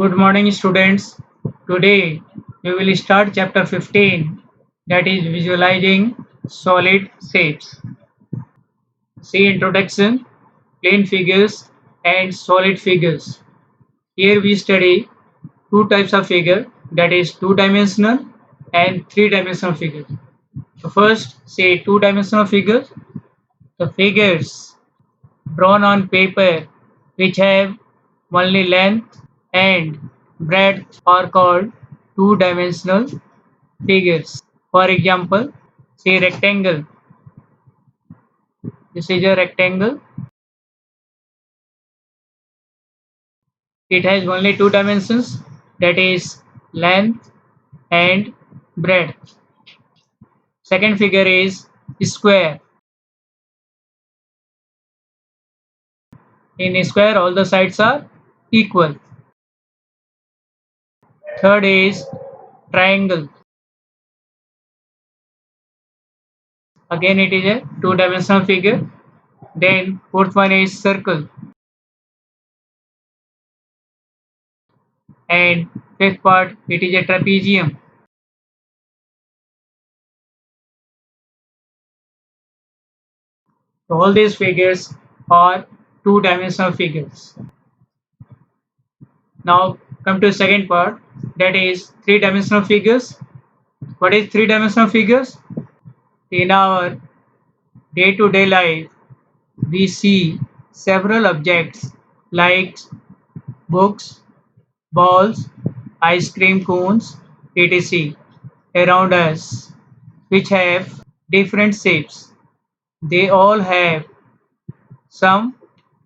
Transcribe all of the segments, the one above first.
Good morning, students. Today we will start chapter 15, that is visualizing solid shapes. See introduction, plane figures and solid figures. Here we study two types of figure, that is two-dimensional and three-dimensional figures. So first, say two-dimensional figures. The figures drawn on paper which have only length and breadth are called two-dimensional figures. For example, say rectangle. This is a rectangle. It has only two dimensions, that is length and breadth. Second figure is square. In a square, all the sides are equal. Third is triangle. Again, it is a two-dimensional figure. Then fourth one is circle. And fifth part, it is a trapezium. So all these figures are two-dimensional figures. Now come to second part, that is three-dimensional figures. What is three-dimensional figures? In our day-to-day life, we see several objects like books, balls, ice cream cones, etc. around us, which have different shapes. They all have some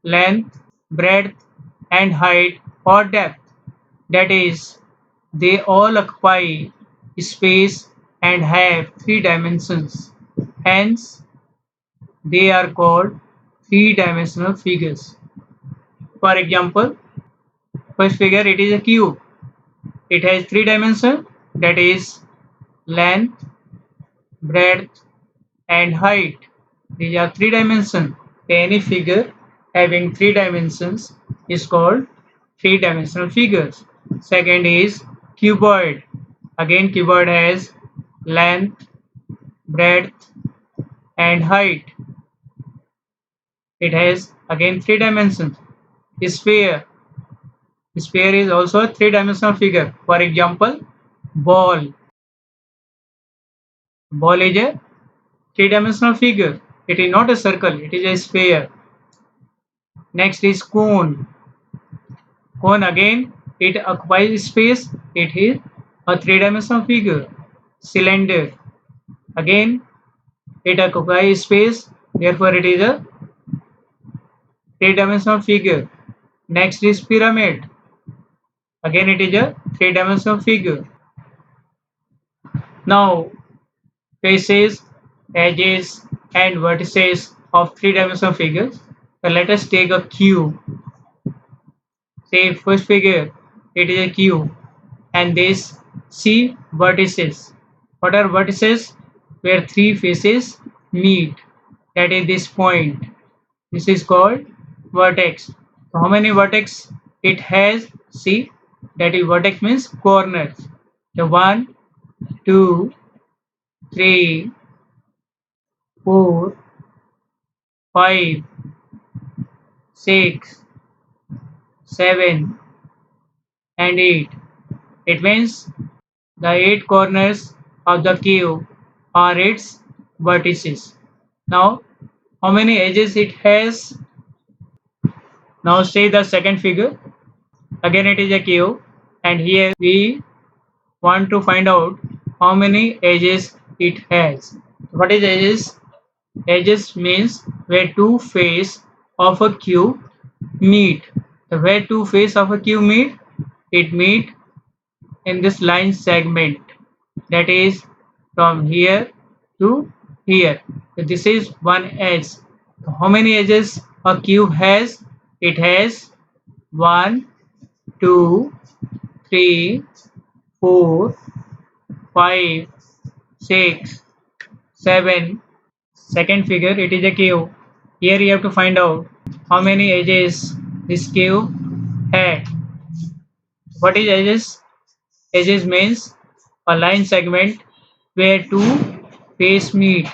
length, breadth, and height or depth. That is, they all occupy space and have three dimensions. Hence, they are called three-dimensional figures. For example, first figure, it is a cube. It has three dimensions, that is length, breadth, and height. These are three dimensions. Any figure having three dimensions is called three-dimensional figures. Second is cuboid. Again, cuboid has length, breadth, and height. It has again three dimensions. Sphere. Sphere is also a three-dimensional figure. For example, ball. Ball is a three-dimensional figure. It is not a circle, it is a sphere. Next is cone. Cone again, it occupies space. It is a three-dimensional figure. Cylinder. Again, it occupies space. Therefore, it is a three-dimensional figure. Next is pyramid. Again, it is a three-dimensional figure. Now, faces, edges, and vertices of three-dimensional figures. So let us take a cube. Say first figure, it is a cube, and this see vertices. What are vertices? Where three faces meet. That is this point. This is called vertex. So how many vertex it has? See, that is vertex means corners. The 1, 2, 3, 4, 5, 6, 7, and 8. It means the 8 corners of the cube are its vertices. Now, how many edges it has? Now say the second figure. Again it is a cube, and here we want to find out how many edges it has. What is edges? Edges means where two faces of a cube meet. Where two faces of a cube meet, it meet in this line segment, that is from here to here. So this is one edge. How many edges a cube has? It has 1, 2, 3, 4, 5, 6, 7. Second figure, it is a cube. Here you have to find out how many edges this cube had. What is edges? Edges means a line segment where two faces meet.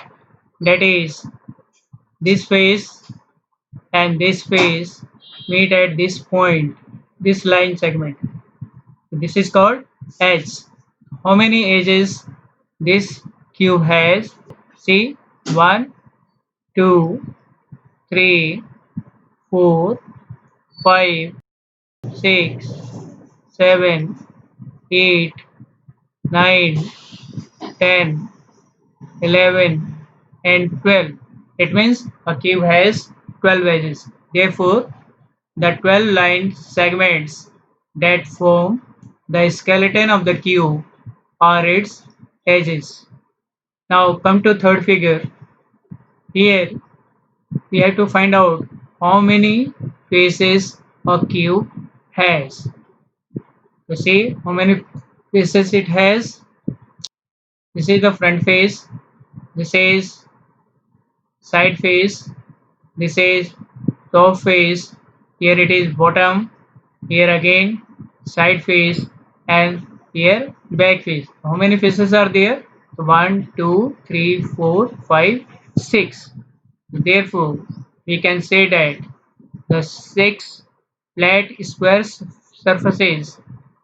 That is, this face and this face meet at this point, this line segment. This is called edge. How many edges this cube has? See, 1, 2, 3, 4, 5, 6, 7, 8, 9, 10, 11, and 12. It means a cube has 12 edges. Therefore, the 12 line segments that form the skeleton of the cube are its edges. Now come to third figure. Here we have to find out how many faces a cube has. To see how many faces it has, this is the front face, this is side face, this is top face, here it is bottom, here again side face, and here back face. How many faces are there? 1, 2, 3, 4, 5, 6. Therefore, we can say that the 6 flat square surfaces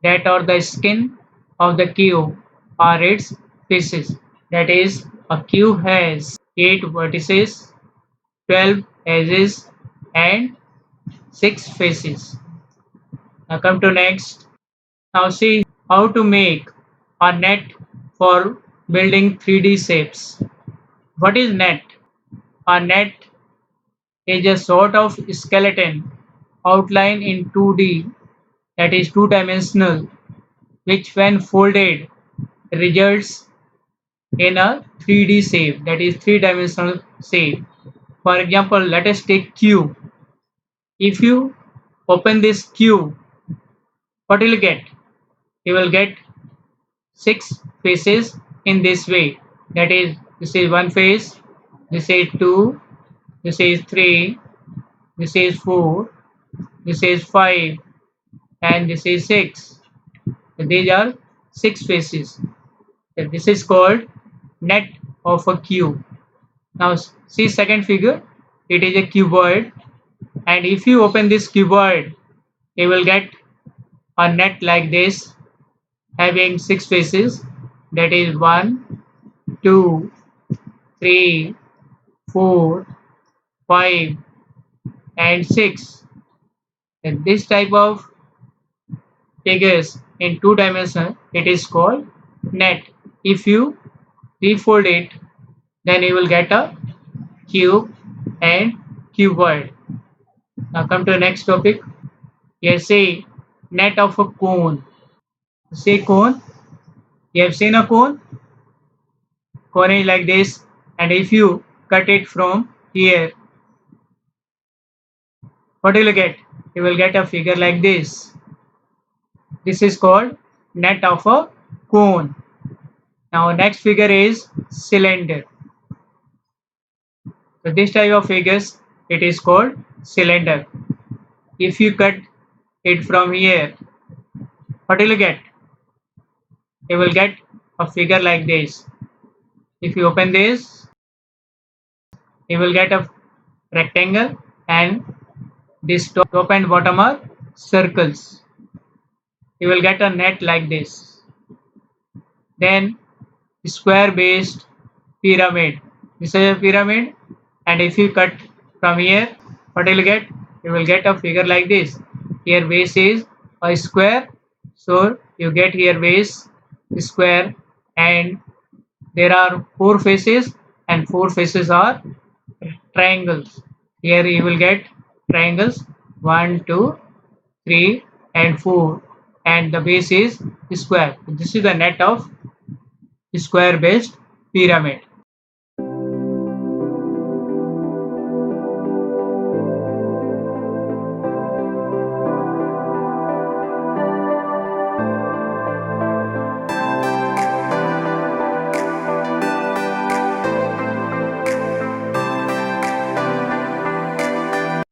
that are the skin of the cube are its faces. That is, a cube has 8 vertices, 12 edges, and 6 faces. Now come to next. Now see how to make a net for building 3D shapes. What is net? A net is a sort of skeleton outline in 2D, that is two-dimensional, which when folded results in a 3D shape, that is three-dimensional shape. For example, let us take cube. If you open this cube, what will you get? You will get 6 faces in this way. That is, this is one face, this is 2, this is 3, this is 4, this is 5, and this is 6. These are 6 faces. This is called net of a cube. Now see second figure. It is a cuboid, and if you open this cuboid, you will get a net like this, having 6 faces. That is 1, 2, 3, 4, 5, and 6. And this type of figures in 2 dimensions, it is called net. If you refold it, then you will get a cube and cuboid. Now come to the next topic. Here say net of a cone. Say cone. You have seen a cone? Cone is like this, and if you cut it from here, what will you get? You will get a figure like this. This is called net of a cone. Now next figure is cylinder. So this type of figures, it is called cylinder. If you cut it from here, what will you get? You will get a figure like this. If you open this, you will get a rectangle, and this top and bottom are circles. You will get a net like this. Then square based pyramid. This is a pyramid, and if you cut from here, what will you get? You will get a figure like this. Here base is a square, so you get here base square, and there are 4 faces, and 4 faces are triangles. Here you will get triangles 1, 2, 3, and 4, and the base is square. This is the net of square based pyramid.